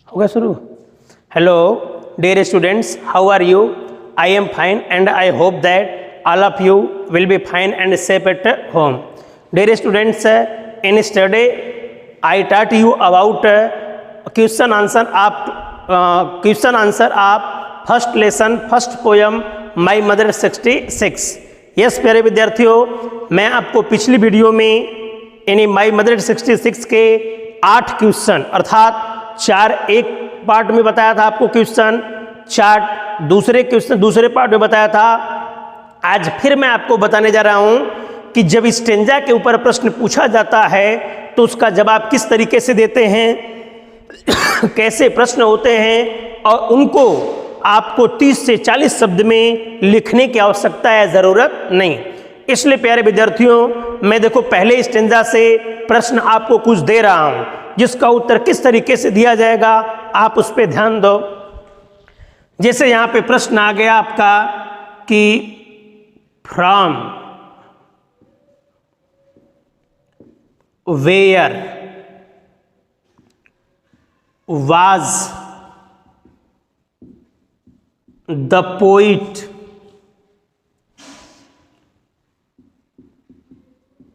हो गया शुरू। Hello dear students, how are you? I am fine and I hope that all of you will be fine and safe at home. Dear students, in study I taught you about question answer of first lesson first poem my mother 66। Yes प्यारे विद्यार्थियों, मैं आपको पिछली video में यानी माई mother 66 के 8 question अर्थात 4 एक पार्ट में बताया था आपको क्वेश्चन, 4 दूसरे पार्ट में बताया था। आज फिर मैं आपको बताने जा रहा हूं कि जब स्टेंजा के ऊपर प्रश्न पूछा जाता है तो उसका जवाब किस तरीके से देते हैं, कैसे प्रश्न होते हैं और उनको आपको 30 से 40 शब्द में लिखने की आवश्यकता है, ज़रूरत नहीं। इसलिए प्यारे विद्यार्थियों, मैं देखो पहले स्टेंजा से प्रश्न आपको कुछ दे रहा हूं, जिसका उत्तर किस तरीके से दिया जाएगा आप उस पर ध्यान दो। जैसे यहां पे प्रश्न आ गया आपका कि from where was the poet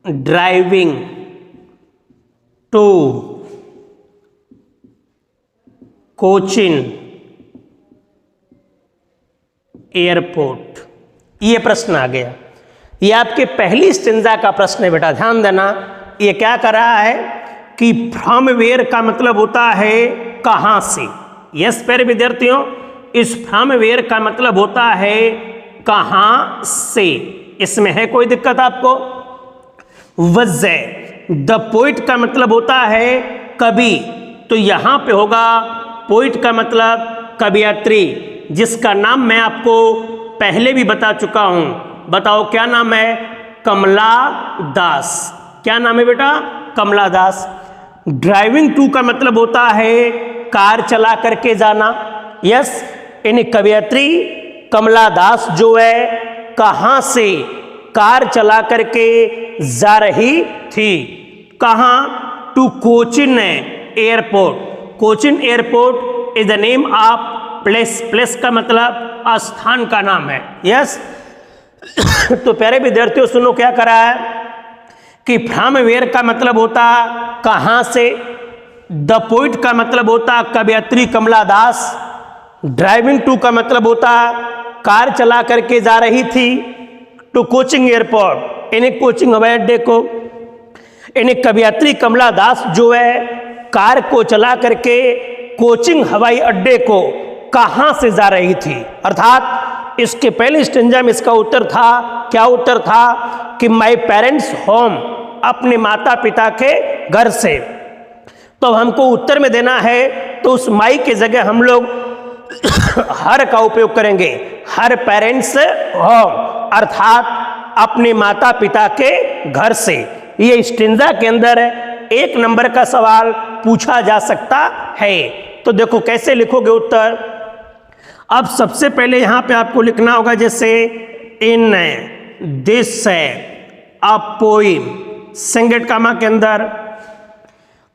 driving to Cochin airport. ये प्रश्न आ गया, ये आपके पहली स्टेंजा का प्रश्न है बेटा, ध्यान देना। ये क्या कर रहा है कि फ्रॉम वेयर का मतलब होता है कहां से। यस प्यारे विद्यार्थियों, इस फ्रॉम वेयर का मतलब होता है कहां से। इसमें है कोई दिक्कत आपको? वजह द पोइट का मतलब होता है कवि, तो यहां पे होगा पोइट का मतलब कवियत्री, जिसका नाम मैं आपको पहले भी बता चुका हूं। बताओ क्या नाम है? कमला दास। क्या नाम है बेटा? कमला दास। ड्राइविंग टू का मतलब होता है कार चला करके जाना। यस, यानी कवियत्री कमला दास जो है कहां से कार चला करके जा रही थी। कहां? To Cochin airport. Cochin airport is the name of place. Place का मतलब स्थान का नाम है। यस तो प्यारे विद्यार्थियों सुनो क्या करा है कि फ्रॉम वेयर का मतलब होता कहां से, द पोइट का मतलब होता कवियत्री कमला दास, ड्राइविंग टू का मतलब होता कार चला करके जा रही थी, टू कोचिंग एयरपोर्ट यानी कोचिंग हवाई अड्डे को, यानी कवियत्री कमला दास जो है कार को चला करके कोचिंग हवाई अड्डे को कहां से जा रही थी। अर्थात इसके पहले स्टेंजा में इसका उत्तर था, क्या उत्तर था कि माई पेरेंट्स होम, अपने माता पिता के घर से। तो हमको उत्तर में देना है तो उस माई के जगह हम लोग हर का उपयोग करेंगे, हर पेरेंट्स होम, अर्थात अपने माता पिता के घर से। ये स्टेंजा के अंदर 1 नंबर का सवाल पूछा जा सकता है। तो देखो कैसे लिखोगे उत्तर। अब सबसे पहले यहां पे आपको लिखना होगा जैसे इन दिस अ पोइम, सिंगेट कामा के अंदर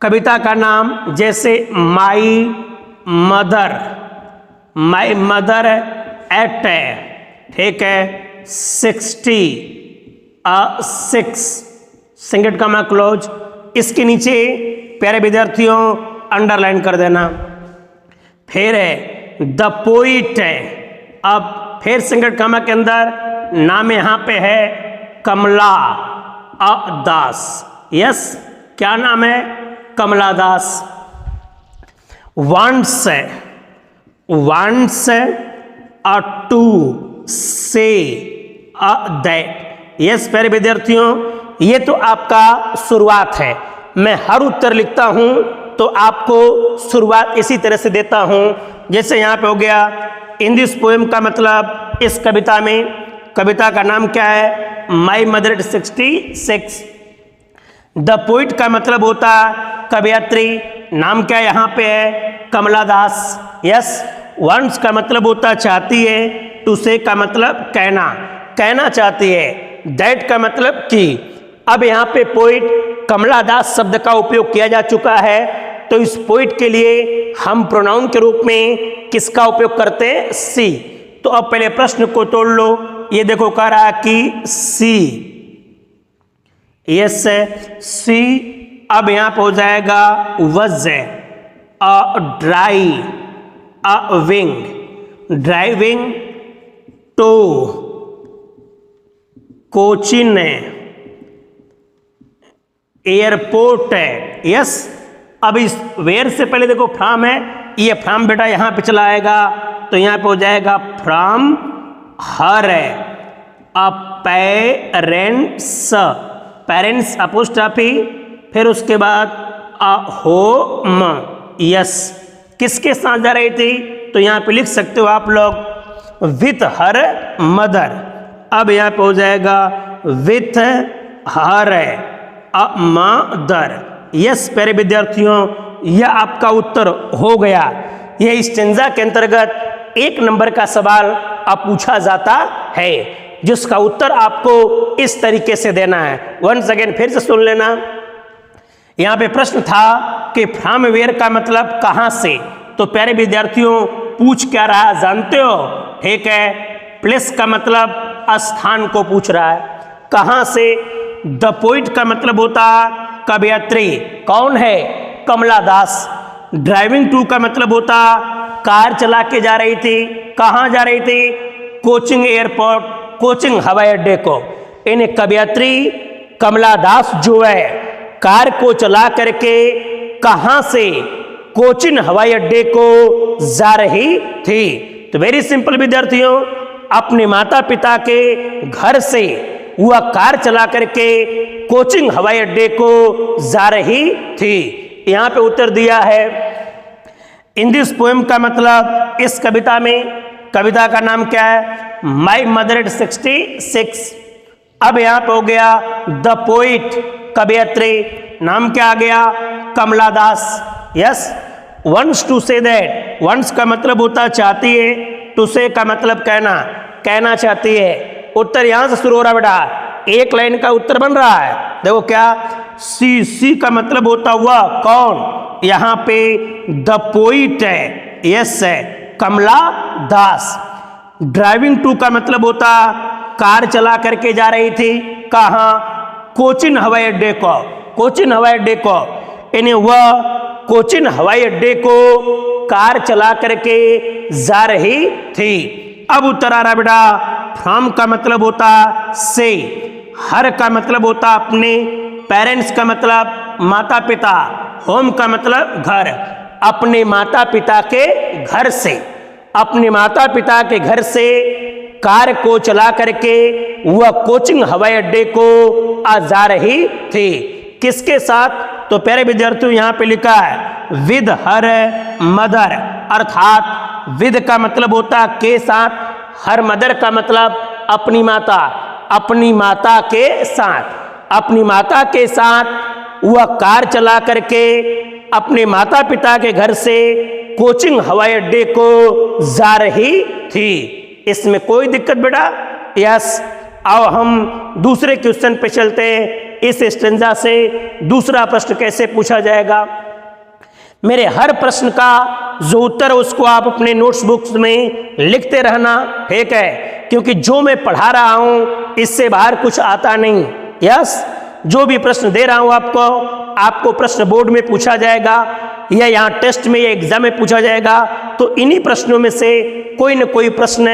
कविता का नाम, जैसे माई मदर एट, ठीक है, 66 सिंगेट कामा क्लोज। इसके नीचे प्यारे विद्यार्थियों अंडरलाइन कर देना। फिर है द पोइट है, अब फिर सिंगेट कामा के अंदर नाम यहां पे है कमला दास। यस, क्या नाम है? Kamala Das. Wants a to say that. Yes प्यारे विद्यार्थियों, ये तो आपका शुरुआत है। मैं हर उत्तर लिखता हूं तो आपको शुरुआत इसी तरह से देता हूं। जैसे यहां पे हो गया इन दिस पोएम का मतलब इस कविता में, कविता का नाम क्या है? माई मदर 66। द पोइट का मतलब होता कवियत्री, नाम क्या यहाँ पे है? कमला दास। यस, वांट्स का मतलब होता चाहती है, टू से का मतलब कहना, कहना चाहती है, दैट का मतलब कि। अब यहाँ पे पोइट कमला दास शब्द का उपयोग किया जा चुका है, तो इस पोइट के लिए हम प्रोनाउन के रूप में किसका उपयोग करते हैं? सी। तो अब पहले प्रश्न को तोड़ लो। ये देखो कह रहा है कि सी, यस सी। अब यहां पे हो जाएगा was, a dry, a wing, driving to Cochin, airport है, यस। अब इस वेयर से पहले देखो फ्रॉम है, ये फ्रॉम बेटा यहां पे चला आएगा, तो यहां पे हो जाएगा फ्रॉम हर है, अ पेरेंट्स, पेरेंट्स अपोस्ट्रोफी, फिर उसके बाद अ होम, यस। किसके साथ जा रही थी? तो यहां पे लिख सकते हो आप लोग विथ हर मदर। अब यहां पे हो जाएगा with her a mother, yes. प्यारे विद्यार्थियों, यह आपका उत्तर हो गया। यह स्टेंजा के अंतर्गत 1 नंबर का सवाल अब पूछा जाता है, जिसका उत्तर आपको इस तरीके से देना है। वंस अगेन फिर से सुन लेना। यहां पे प्रश्न था कि फ्रॉम वेयर का मतलब कहां से। तो प्यारे विद्यार्थियों, पूछ क्या रहा जानते हो? ठीक है, प्लेस का मतलब स्थान को पूछ रहा है। कहां से? द पोइट का मतलब होता कवयित्री। कौन है? कमला दास। ड्राइविंग टू का मतलब होता कार चला के जा रही थी। कहां जा रही थी? कोचिंग एयरपोर्ट, कोचिंग हवाई अड्डे को। इन्हें कवयित्री कमला दास जो है कार को चला करके कहां से? कोचिन हवाई अड्डे को जा रही थी। तो वेरी सिंपल विद्यार्थियों, अपने माता पिता के घर से वह कार चला करके कोचिंग हवाई अड्डे को जा रही थी। यहां पे उत्तर दिया है। इन दिस पोएम का मतलब इस कविता में, कविता का नाम क्या है? My mother eight 66। अब यहां पे हो गया द पोइट, कवयित्री, नाम क्या आ गया? Kamala Das, yes. Once to say that, once का मतलब होता चाहती है, टू से का मतलब कहना, कहना चाहती है। उत्तर यहां से शुरू हो रहा बेटा, एक लाइन का उत्तर बन रहा है। देखो क्या? सी, सी का मतलब होता हुआ कौन? यहां पे द पोइट है, यस है, कमला दास। ड्राइविंग टू का मतलब होता कार चला करके जा रही थी। कहां? कोचिन हवाई अड्डे को, कोचिन हवाई अड्डे को। इन्हें वह कोचिन हवाई अड्डे को कार चला करके जा रही थी। अब उत्तर आ रहा बेटा, फ्रॉम का मतलब होता से, हर का मतलब होता अपने, पेरेंट्स का मतलब माता पिता, होम का मतलब घर। अपने माता पिता के घर से, अपने माता पिता के घर से कार को चला करके वह कोचिंग हवाई अड्डे को आ जा रही थी। किसके साथ? तो प्यारे विद्यार्थियों यहां पे लिखा है विद हर मदर, अर्थात विद का मतलब होता के साथ, हर मदर का मतलब अपनी माता, अपनी माता के साथ। अपनी माता के साथ वह कार चला करके अपने माता पिता के घर से कोचिंग हवाई अड्डे को जा रही थी। इसमें कोई दिक्कत बेटा? यस। आओ हम दूसरे क्वेश्चन पे चलते हैं। इस स्टेंजा से दूसरा प्रश्न कैसे पूछा जाएगा? मेरे हर प्रश्न का जो उत्तर है उसको आप अपने नोट्स बुक्स में लिखते रहना, ठीक है? क्योंकि जो मैं पढ़ा रहा हूं इससे बाहर कुछ आता नहीं। यस, जो भी प्रश्न दे रहा हूं आपको प्रश्न बोर्ड में पूछा जाएगा या यहाँ टेस्ट में या एग्जाम में पूछा जाएगा। तो इन्हीं प्रश्नों में से कोई न कोई प्रश्न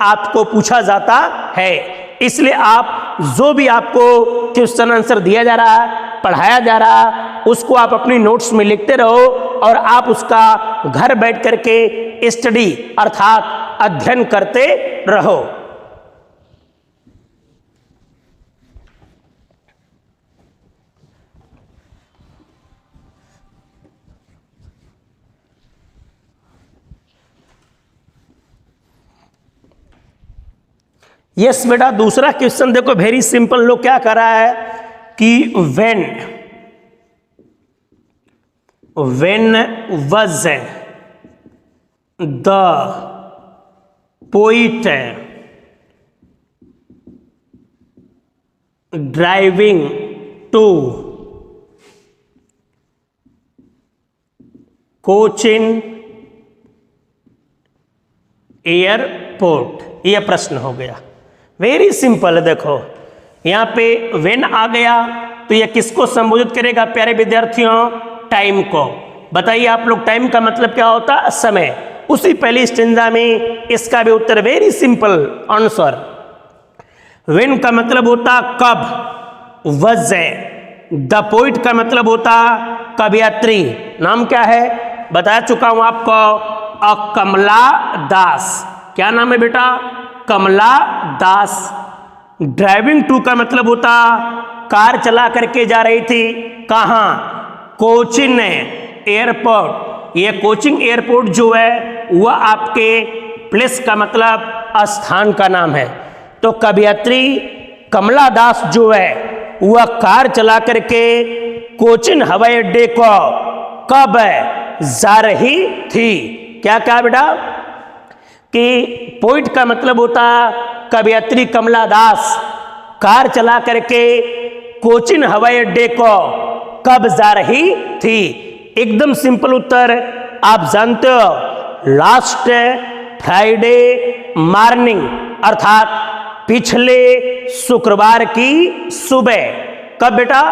आपको पूछा जाता है। इसलिए आप जो भी आपको क्वेश्चन आंसर दिया जा रहा है, पढ़ाया जा रहा है, उसको आप अपनी नोट्स में लिखते रहो और आप उसका घर बैठ करके स्टडी अर्थात अध्ययन करते रहो। यस बेटा, दूसरा क्वेश्चन देखो, वेरी सिंपल। लोग क्या कर रहा है कि when was the poet driving to Cochin airport. यह प्रश्न हो गया, वेरी सिंपल है। देखो यहाँ पे व्हेन आ गया तो यह किसको संबोधित करेगा प्यारे विद्यार्थियों? टाइम को। बताइए आप लोग, टाइम का मतलब क्या होता है? समय। उसी पहली स्टेंजा में इसका भी उत्तर वेरी सिंपल आंसर। व्हेन का मतलब होता कब, वजह। द पोइट का मतलब होता कवयित्री। नाम क्या है? बता चुका हूं आपको, कमला दास। क्या नाम है बेटा? कमला दास। ड्राइविंग टू का मतलब होता कार चला करके जा रही थी। कहाँ? कोचिन एयरपोर्ट। ये कोचिंग एयरपोर्ट जो है वह आपके प्लेस का मतलब स्थान का नाम है। तो कवयित्री कमला दास जो है वह कार चला करके कोचिन हवाई अड्डे को कब जा रही थी? क्या कहा बेटा? कि पोइट का मतलब होता कवयित्री कमला दास कार चला करके कोचिन हवाई अड्डे को कब जा रही थी। एकदम सिंपल उत्तर आप जानते हो, लास्ट फ्राइडे मॉर्निंग, अर्थात पिछले शुक्रवार की सुबह। कब बेटा?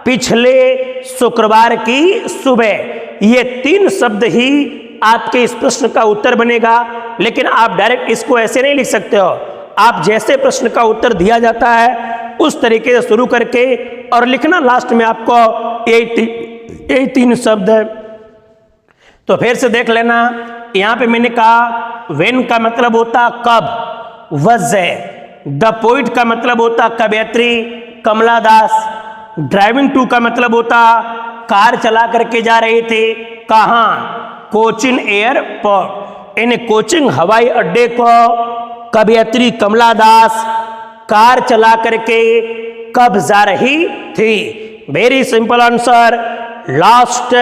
पिछले शुक्रवार की सुबह। ये 3 शब्द ही आपके इस प्रश्न का उत्तर बनेगा। लेकिन आप डायरेक्ट इसको ऐसे नहीं लिख सकते हो। आप जैसे प्रश्न का उत्तर दिया जाता है उस तरीके से शुरू करके और लिखना लास्ट में आपको यही 3 शब्द है। तो फिर से देख लेना, यहां पे मैंने कहा व्हेन का मतलब होता कब, वजह। द पोइट का मतलब होता कवयित्री कमला दास। ड्राइविंग टू का मतलब होता कार चला करके जा रहे थे। कहाँ? कोचिन एयरपोर्ट। इन कोचिंग हवाई अड्डे को कवयित्री कमला दास कार चला करके कब जा रही थी? Very simple answer, last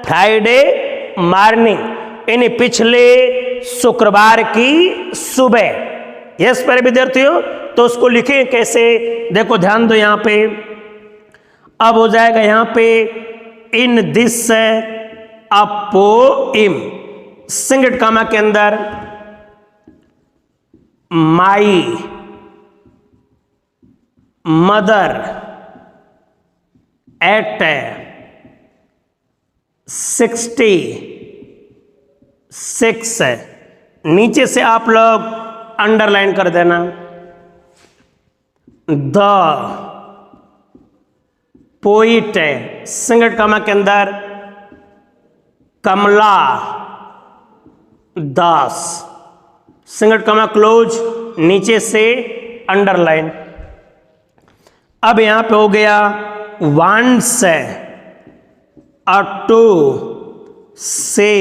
Friday morning. इन पिछले शुक्रवार की सुबह। यस प्यारे विद्यार्थियों, तो उसको लिखें कैसे? देखो ध्यान दो यहां पे। अब हो जाएगा यहां पे in this a poem, single comma के अंदर माई मदर एट 66। नीचे से आप लोग अंडरलाइन कर देना। द पोइट सिंगल कामा के अंदर कमला दास, सिंगल कामा क्लोज, नीचे से अंडरलाइन। अब यहां पे हो गया wants a to say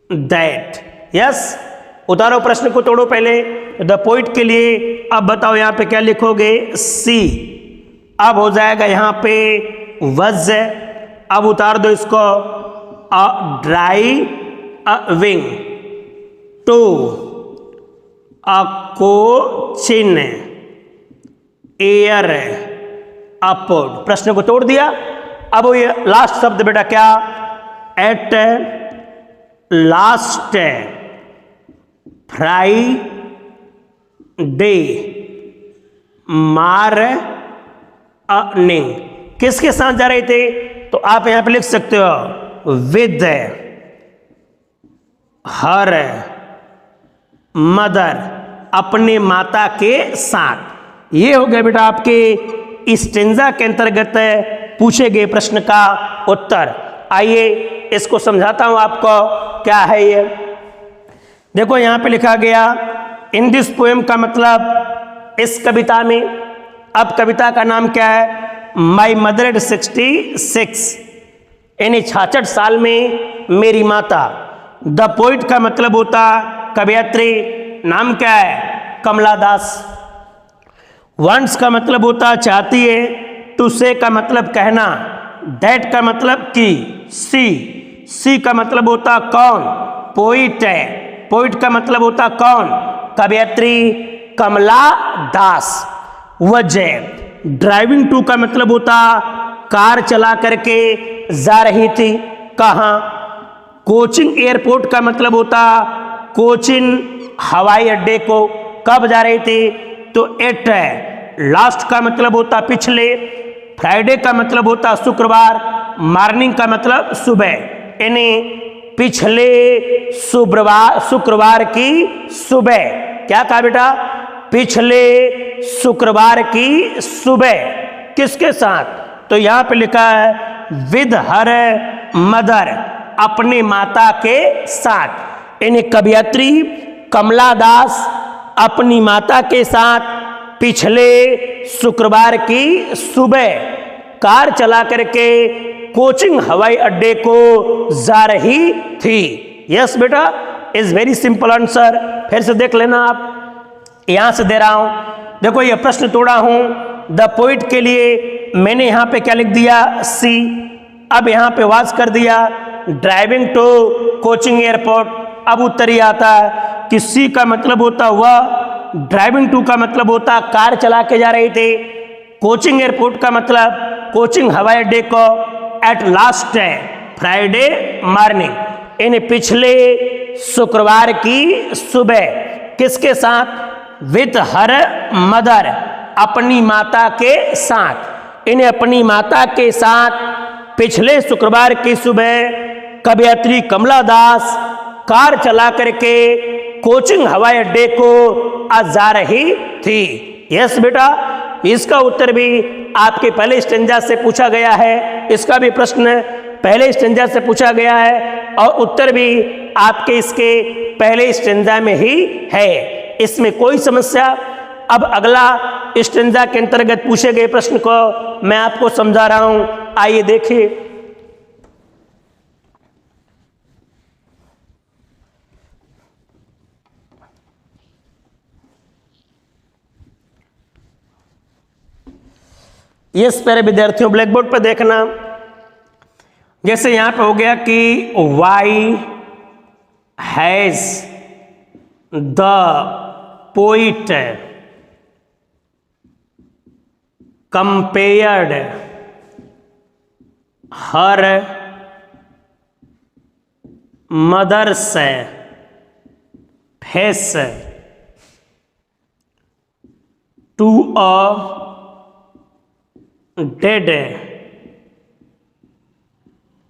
that. Yes, उतारो प्रश्न को, तोड़ो पहले। द पोइट के लिए अब बताओ यहां पे क्या लिखोगे? सी। अब हो जाएगा यहां पे वज। अब उतार दो इसको, a driving to a Cochin airport. प्रश्न को तोड़ दिया। अब ये लास्ट शब्द बेटा क्या? At last Friday morning. किसके साथ जा रहे थे? तो आप यहां पे लिख सकते हो विद हर मदर, अपने माता के साथ। ये हो गया बेटा आपके स्टेंजा के अंतर्गत पूछे गए प्रश्न का उत्तर। आइए इसको समझाता हूं आपको क्या है ये। देखो यहां पे लिखा गया इन दिस पोएम का मतलब इस कविता में। अब कविता का नाम क्या है? माई मदर एट 66, यानी 66 साल में मेरी माता। द पोइट का मतलब होता कवयित्री। नाम क्या है? कमला दास। वांट्स का मतलब होता चाहती है। टू से का मतलब कहना। दैट का मतलब की। सी का मतलब होता कौन? पोइट है। पोइट का मतलब होता कौन? कवयित्री कमला दास। वजह। ड्राइविंग टू का मतलब होता कार चला करके जा रही थी। कहाँ। कोचिन एयरपोर्ट का मतलब होता कोचिन हवाई अड्डे को। कब जा रहे थे, तो एट है। लास्ट का मतलब होता पिछले। फ्राइडे का मतलब होता शुक्रवार। मॉर्निंग का मतलब सुबह, यानी पिछले शुक्रवार की सुबह। क्या कहा बेटा, पिछले शुक्रवार की सुबह। किसके साथ, तो यहां पे लिखा है विद हर मदर, अपने माता के साथ। यानी कवयित्री कमला दास अपनी माता के साथ पिछले शुक्रवार की सुबह कार चला करके कोचिंग हवाई अड्डे को जा रही थी। यस बेटा, इज वेरी सिंपल आंसर। फिर से देख लेना, आप यहां से दे रहा हूं, देखो ये प्रश्न तोड़ा हूं। द पोइट के लिए मैंने यहां पे क्या लिख दिया, सी। अब यहां पे वाज कर दिया ड्राइविंग टू कोचिंग एयरपोर्ट। अब उत्तर ही आता है कि सी का मतलब होता हुआ, ड्राइविंग टू का मतलब होता कार चला के जा रहे थे, कोचिंग एयरपोर्ट का मतलब कोचिंग हवाई अड्डे को, एट लास्ट है फ्राइडे मॉर्निंग, यानी पिछले शुक्रवार की सुबह। किसके साथ, विथ हर मदर, अपनी माता के साथ। इन्हें अपनी माता के साथ पिछले शुक्रवार की सुबह कवयित्री कमला दास कार चला करके कोचिंग हवाई अड्डे को आज जा रही थी। यस बेटा, इसका उत्तर भी आपके पहले स्टेंजा से पूछा गया है। इसका भी प्रश्न पहले स्टेंजा से पूछा गया है और उत्तर भी आपके इसके पहले स्टेंजा में ही है। इसमें कोई समस्या। अब अगला स्टेंजा के अंतर्गत पूछे गए प्रश्न को मैं आपको समझा रहा हूं, आइए देखिए। यस प्यारे विद्यार्थियों, ब्लैक बोर्ड पर देखना। जैसे यहां पे हो गया कि why has the poet compared her mother's face to a dead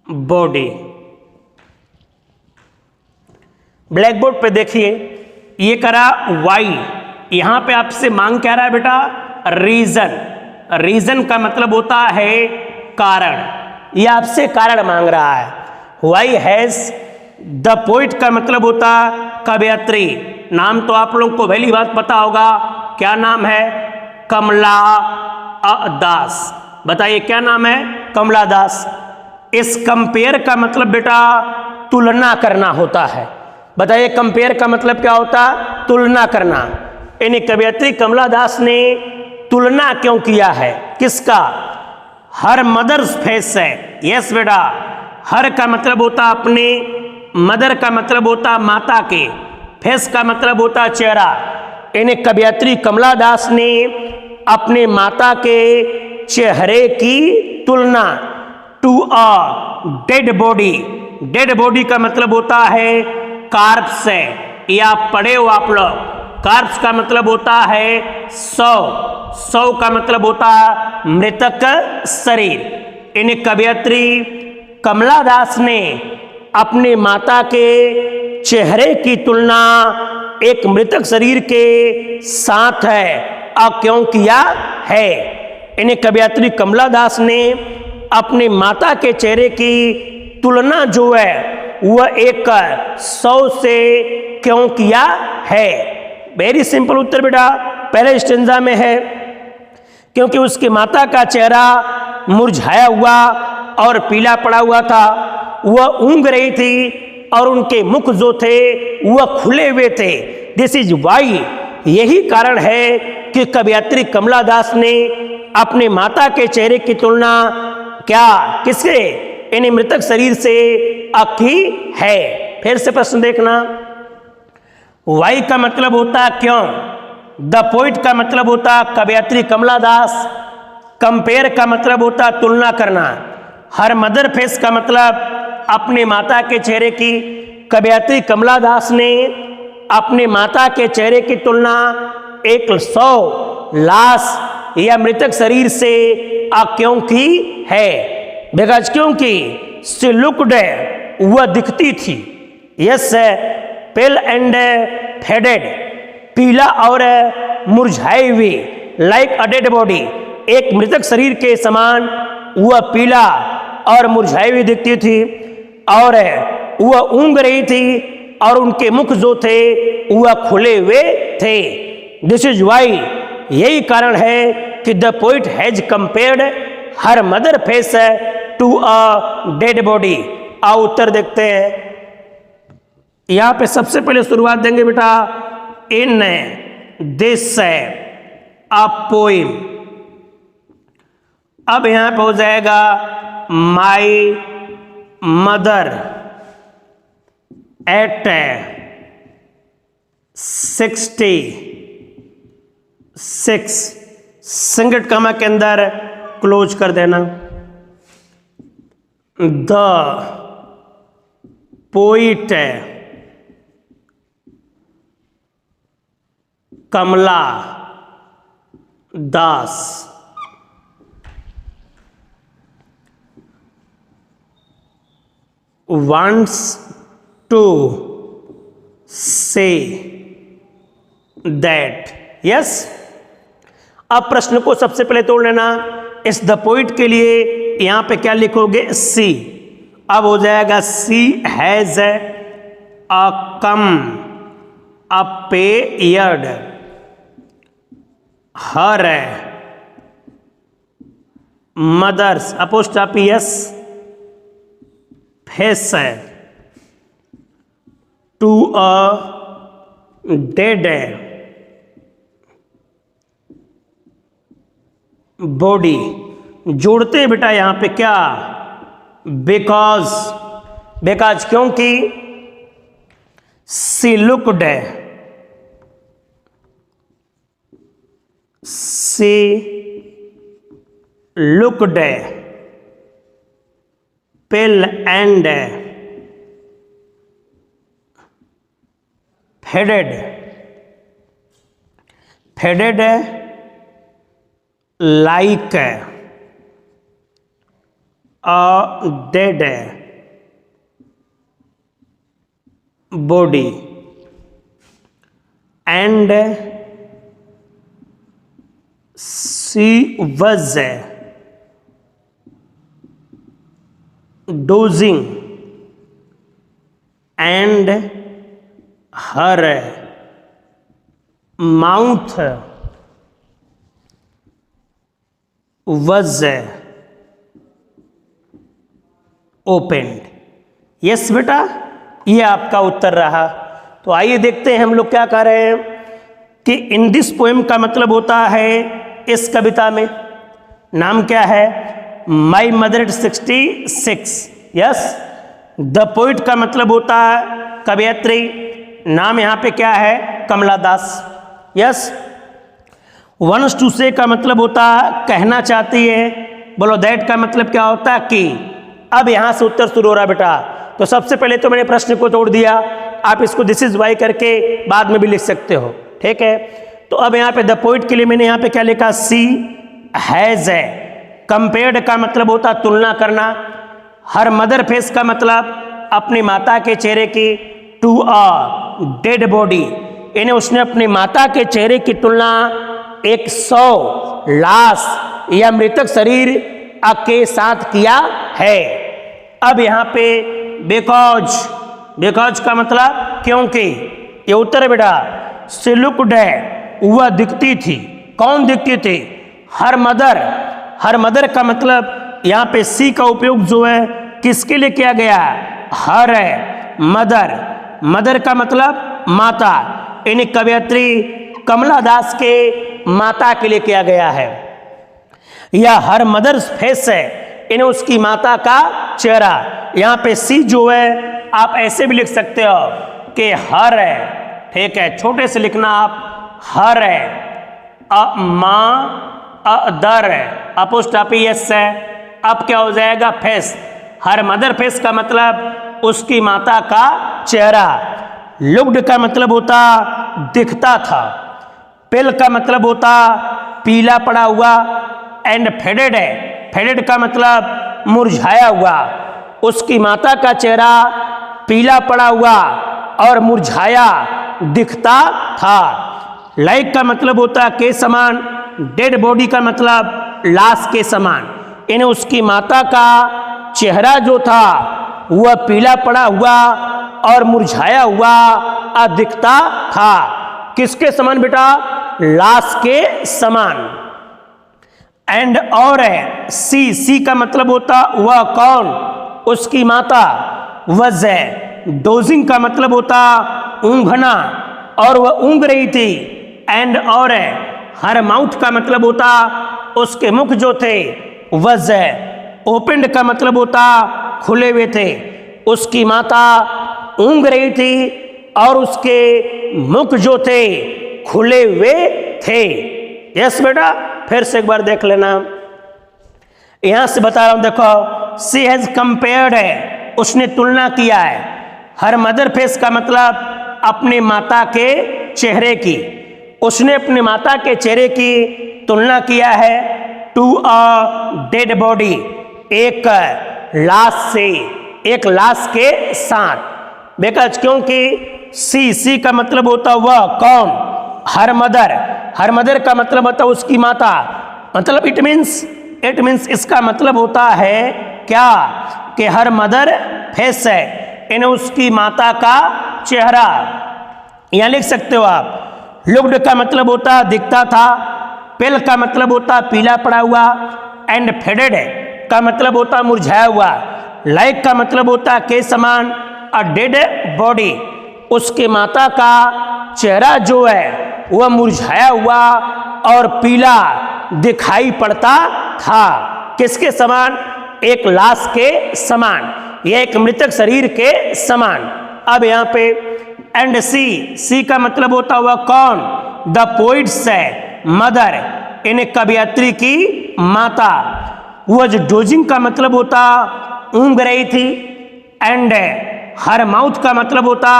body. Blackboard पे देखिए, ये करा वाई, यहां पे आपसे मांग क्या रहा है बेटा, रीजन। रीजन का मतलब होता है कारण, ये आपसे कारण मांग रहा है। वाई हैज द पोइट का मतलब होता कवयित्री। नाम तो आप लोगों को पहली बात पता होगा, क्या नाम है, कमला दास। बताइए क्या नाम है, कमला दास। इस कंपेयर का मतलब बेटा तुलना करना होता है। बताइए कंपेयर का मतलब क्या होता, तुलना करना। यानी कवयित्री कमला दास ने तुलना क्यों किया है, किसका, हर मदर्स फेस है। यस बेटा, हर का मतलब होता अपने, मदर का मतलब होता माता के, फेस का मतलब होता चेहरा। यानी कवयित्री कमला दास ने अपने माता के चेहरे की तुलना to a dead body. Dead body का मतलब होता है कार्प्स है, या पढ़े हो आप लोग। कार्प्स का मतलब होता है शव, शव का मतलब होता है मृतक शरीर। इन्हें कवयित्री कमला दास ने अपने माता के चेहरे की तुलना एक मृतक शरीर के साथ है क्यों किया है। इन्हें कवयित्री कमला दास ने अपने माता के चेहरे की तुलना जो है वह एक शव से क्यों किया है। वेरी सिंपल उत्तर बेटा पहले स्टेंजा में है, क्योंकि उसके माता का चेहरा मुरझाया हुआ और पीला पड़ा हुआ था, वह ऊँग रही थी और उनके मुख जो थे वह खुले हुए थे। दिस इज वाई, यही कारण है कि कवयित्री कमला दास ने अपने माता के चेहरे की तुलना क्या, किससे, यानी मृतक शरीर से की है। फिर से प्रश्न देखना, वाई का मतलब होता क्यों, द पोइट का मतलब होता कवयित्री कमला दास, कंपेयर का मतलब होता तुलना करना, हर मदर फेस का मतलब अपने माता के चेहरे की। कवयित्री कमला दास ने अपने माता के चेहरे की तुलना एक 100 लाश या मृतक शरीर से क्यों की है? बिकॉज क्योंकि शी लुक्ड, वह दिखती थी, यस, पेल एंड फेडेड, पीला और मुरझाई हुई, लाइक अ डेड बॉडी, एक मृतक शरीर के समान वह पीला और मुरझाई हुई दिखती थी, और वह ऊँग रही थी और उनके मुख जो थे वह खुले हुए थे। दिस इज वाई, यही कारण है कि the poet has compared her mother face to a dead body. आओ उत्तर देखते हैं। यहां पे सबसे पहले शुरुआत देंगे बेटा, इन दिस अ पोइम। अब यहां पे हो जाएगा माई मदर एट 66, सिंगल कमा के अंदर क्लोज कर देना। The poet Kamala Das wants to say that, yes। अब प्रश्न को सबसे पहले तोड़ लेना। इस द पोइट के लिए यहां पे क्या लिखोगे? सी। अब हो जाएगा she has a come appeared her mother's apostrophe S face to a dead body. जोड़ते बेटा यहां पे क्या? बिकॉज क्योंकि she looked pale and faded like a dead body, and she was dozing, and her mouth was opened. Yes बेटा, ये आपका उत्तर रहा। तो आइए देखते हैं हम लोग क्या कह रहे हैं कि इन दिस पोएम का मतलब होता है इस कविता में। नाम क्या है? माई मदर 66। यस, द पोइट का मतलब होता है कवयित्री। नाम यहाँ पे क्या है? Kamala Das. Yes, once to से का मतलब होता है कहना चाहती है। बोलो दैट का मतलब क्या होता है? कि। अब यहां से उत्तर शुरू हो रहा बेटा। तो सबसे पहले तो मैंने प्रश्न को तोड़ दिया, आप इसको दिस इज वाई करके बाद में भी लिख सकते हो, ठीक है। तो अब यहाँ पे द पोइट के लिए मैंने यहाँ पे क्या लिखा? सी हैज कंपेयर्ड का मतलब होता तुलना करना। हर मदर फेस का मतलब अपनी माता के चेहरे की। टू अ डेड बॉडी, यानी उसने अपनी माता के चेहरे की तुलना 100 लाश या मृतक शरीर के साथ किया है। अब यहाँ पे बिकॉज का मतलब क्योंकि। ये उत्तर है बेटा। शी लुक्ड, वह दिखती थी। कौन दिखती थी? हर मदर का मतलब यहाँ पे सी का उपयोग जो है किसके लिए किया गया? हर मदर का मतलब माता, यानी कवयित्री कमला दास के माता के लिए किया गया है। या हर मदर्स फेस है, यानी उसकी माता का चेहरा। यहाँ पे सी जो है आप ऐसे भी लिख सकते हो कि हर है, ठीक है, छोटे से लिखना आप। हर है, अ माँ अ दर है, अपोस्ट्रोफी एस है। अब क्या हो जाएगा? फेस। हर मदर फेस का मतलब उसकी माता का चेहरा। लुक्ड का मतलब होता दिखता था। पेल का मतलब होता पीला पड़ा हुआ। एंड फेडेड है, फेडेड का मतलब मुरझाया हुआ। उसकी माता का चेहरा पीला पड़ा हुआ और मुरझाया दिखता था। लाइक का मतलब होता के समान। डेड बॉडी का मतलब लाश के समान। इन्हें उसकी माता का चेहरा जो था वह पीला पड़ा हुआ और मुरझाया हुआ दिखता था। किसके समान बेटा? लाश के समान। एंड और है सी का मतलब होता वह कौन? उसकी माता। वजह डोजिंग का मतलब होता ऊंघना और वह ऊंघ रही थी। एंड और है हर माउथ का मतलब होता उसके मुख जो थे। वजह ओपनड का मतलब होता खुले हुए थे। उसकी माता ऊंघ रही थी और उसके मुख जो थे खुले हुए थे। यस बेटा, फिर से एक बार देख लेना। यहां से बता रहा हूं, देखो सी हैज कंपेयर्ड है, उसने तुलना किया है। हर मदर फेस का मतलब अपनी माता के चेहरे की। उसने अपनी माता के चेहरे की तुलना किया है टू अ डेड बॉडी, एक लाश से, एक लाश के साथ। बिकॉज क्योंकि सी का मतलब होता वह कौन? हर मदर का मतलब होता उसकी माता। मतलब इट मीन्स इसका मतलब होता है क्या कि हर मदर फेस है, इन्हें उसकी माता का चेहरा। यहां लिख सकते हो आप। लुक्ड का मतलब होता दिखता था। पेल का मतलब होता पीला पड़ा हुआ। एंड फेडेड का मतलब होता मुरझाया हुआ। लाइक का मतलब होता के समान। अ डेड बॉडी, उसके माता का चेहरा जो है वह मुरझाया हुआ और पीला दिखाई पड़ता था। किसके समान? एक लाश के समान, यह एक मृतक शरीर के समान। अब यहाँ पे एंड सी का मतलब होता हुआ कौन? द पोइट्स है मदर, इन्हें कवियत्री की माता। वह जो डोजिंग का मतलब होता ऊंघ रही थी। एंड हर माउथ का मतलब होता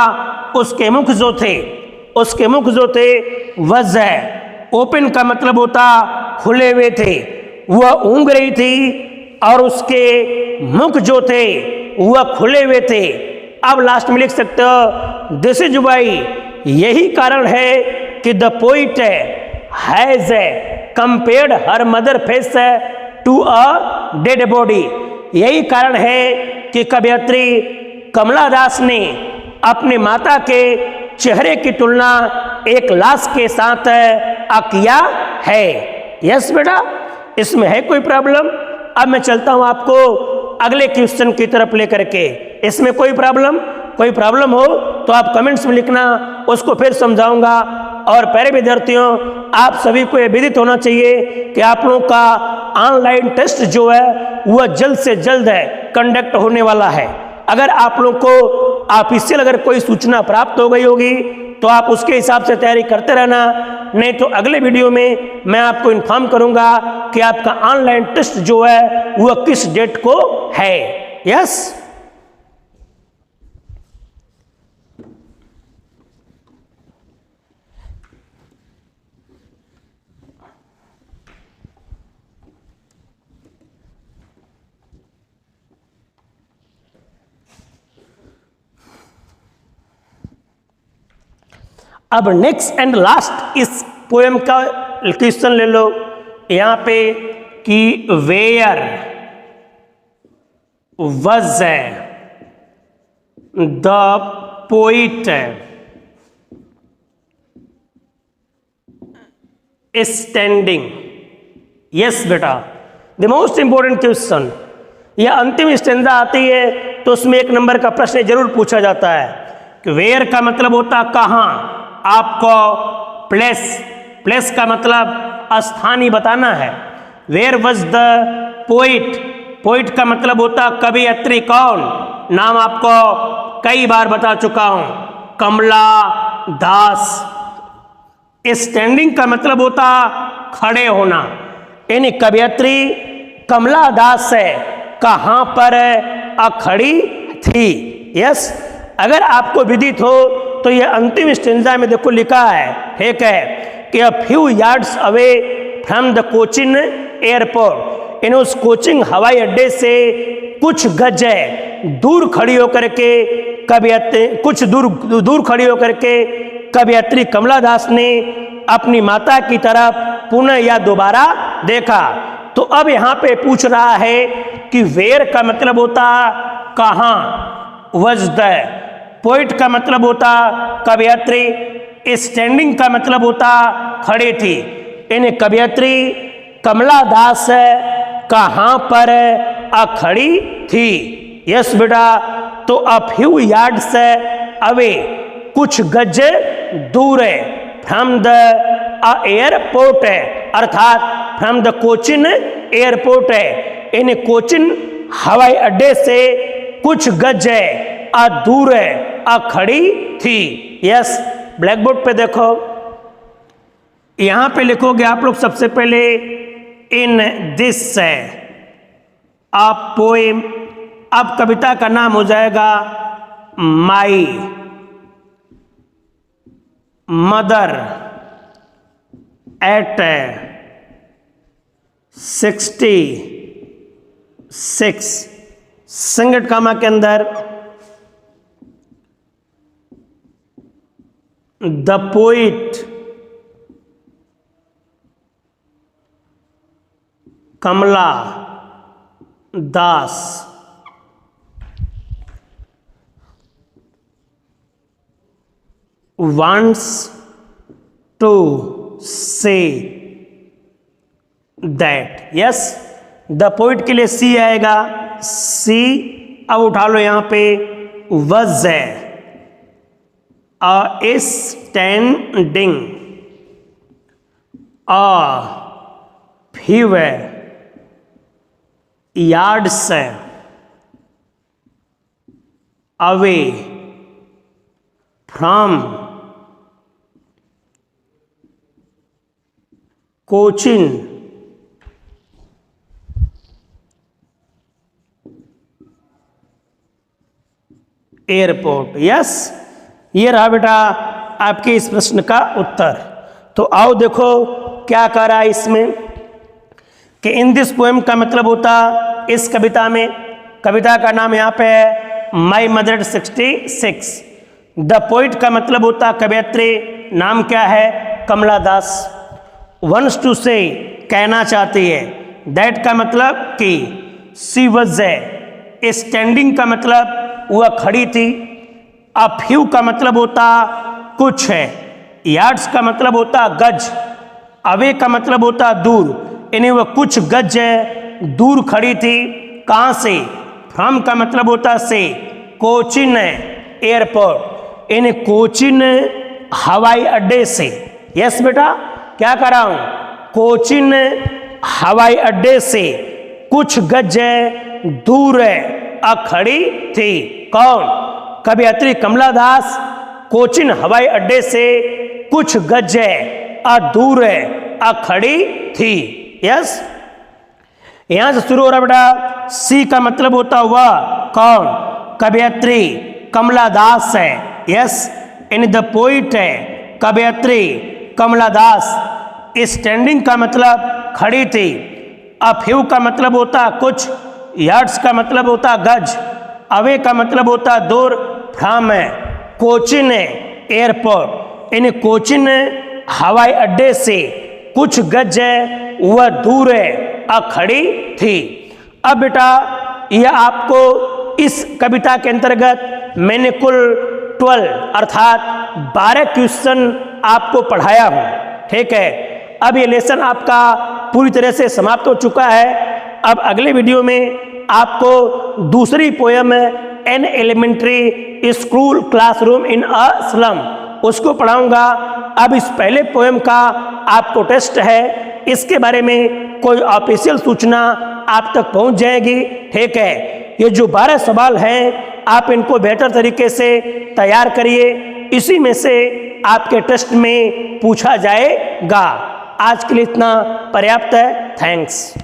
उसके मुख जो थे, उसके मुख जो थे। वजह ओपन का मतलब होता खुले हुए थे। वह ऊंघ रही थी और उसके मुख जो थे वह खुले हुए थे। अब लास्ट में लिख सकते हो दिस इज वाई, यही कारण है कि the poet has compared her mother face to a dead body. यही कारण है कि कवयित्री कमला दास ने अपने माता के चेहरे की तुलना एक लाश के साथ किया है। यस बेटा, इसमें है कोई प्रॉब्लम? अब मैं चलता हूं आपको अगले क्वेश्चन की तरफ लेकर के। इसमें कोई प्रॉब्लम हो तो आप कमेंट्स में लिखना, उसको फिर समझाऊंगा। और प्यारे विद्यार्थियों, आप सभी को यह विदित होना चाहिए कि आप लोगों का ऑनलाइन टेस्ट जो है वह जल्द से जल्द कंडक्ट होने वाला है। अगर आप लोग को ऑफिशियल अगर कोई सूचना प्राप्त हो गई होगी तो आप उसके हिसाब से तैयारी करते रहना, नहीं तो अगले वीडियो में मैं आपको इन्फॉर्म करूंगा कि आपका ऑनलाइन टेस्ट जो है वह किस डेट को है। यस, अब नेक्स्ट एंड लास्ट इस पोएम का क्वेश्चन ले लो यहाँ पे कि where was the poet standing. Yes बेटा, द मोस्ट इंपॉर्टेंट क्वेश्चन। यह अंतिम स्टैंजा आती है तो उसमें 1 नंबर का प्रश्न जरूर पूछा जाता है कि वेयर का मतलब होता कहाँ, आपको प्लेस का मतलब स्थान ही बताना है। वेयर वॉज द पोइट का मतलब होता कवियत्री कौन, नाम आपको कई बार बता चुका हूं, कमला दास। स्टैंडिंग का मतलब होता खड़े होना, यानी कवियत्री कमला दास है कहाँ पर खड़ी थी। यस, अगर आपको विदित हो तो यह अंतिम स्टेंजा में देखो लिखा है, ठीक है, कि a few yards away from the Cochin airport, इन उस कोचिंग हवाई अड्डे से कुछ गज दूर खड़ी होकर के दूर खड़ी होकर के कवयित्री कमला दास ने अपनी माता की तरफ पुनः या दोबारा देखा। तो अब यहाँ पे पूछ रहा है कि वेयर का मतलब होता कहाँ, वज द, पोइट का मतलब होता कवयित्री, स्टैंडिंग का मतलब होता खड़ी थी। इन कवयित्री कमला दास कहाँ पर खड़ी थी। यस बेटा, तो अ फ्यू यार्ड्स अवे, कुछ गज दूर है, फ्रॉम द एयरपोर्ट है, अर्थात फ्रॉम द कोचिन एयरपोर्ट है, इन कोचिन हवाई अड्डे से कुछ गज दूर है, खड़ी थी। यस, ब्लैक बोर्ड पे देखो, यहां पे लिखोगे आप लोग सबसे पहले इन दिस अ पोएम। अब कविता का नाम हो जाएगा माई मदर एट 66, संगठ कामा के अंदर the poet Kamala Das wants to say that, yes, the poet के लिए सी आएगा, सी अब उठा लो यहां पे, वज standing few yards away from Cochin airport. Yes, ये रहा बेटा आपके इस प्रश्न का उत्तर। तो आओ देखो क्या कह रहा है इसमें कि इन दिस पोएम का मतलब होता इस कविता में, कविता का नाम यहाँ पे है माई मदर 66। द पोइट का मतलब होता कवयित्री, नाम क्या है कमला दास। वंस टू से कहना चाहती है, दैट का मतलब कि, सी वज स्टैंडिंग का मतलब वह खड़ी थी, अ फ्यू का मतलब होता कुछ है, यार्ड्स का मतलब होता गज, अवे का मतलब होता दूर, यानी वह कुछ गज दूर खड़ी थी। कहाँ से, फ्रॉम का मतलब होता से, कोचिन एयरपोर्ट, यानी कोचिन हवाई अड्डे से। यस बेटा, क्या कर रहा हूं, कोचिन हवाई अड्डे से कुछ गज दूर खड़ी थी। कौन, कवयित्री कमला दास कोचिन हवाई अड्डे से कुछ गज दूर खड़ी थी। यस, यहां से शुरू हो रहा बेटा, सी का मतलब होता हुआ कौन, कवयित्री कमला दास है। यस, इन द पोइट है कवयित्री कमला दास, स्टैंडिंग का मतलब खड़ी थी, अ फ्यू का मतलब होता कुछ, यार्ड्स का मतलब होता गज, अवे का मतलब होता दूर, फ्रॉम कोचिन एयरपोर्ट, इन कोचिन हवाई अड्डे से कुछ गज वह दूर खड़ी थी। अब बेटा यह आपको इस कविता के अंतर्गत मैंने कुल 12 अर्थात 12 क्वेश्चन आपको पढ़ाया हूँ, ठीक है। अब ये लेसन आपका पूरी तरह से समाप्त हो चुका है। अब अगले वीडियो में आपको दूसरी poem an elementary school classroom in a slum उसको पढ़ाऊंगा। अब इस पहले पोयम का आपको टेस्ट है, इसके बारे में कोई ऑफिशियल सूचना आप तक पहुंच जाएगी, ठीक है। ये जो 12 सवाल हैं आप इनको बेहतर तरीके से तैयार करिए, इसी में से आपके टेस्ट में पूछा जाएगा। आज के लिए इतना पर्याप्त है। थैंक्स।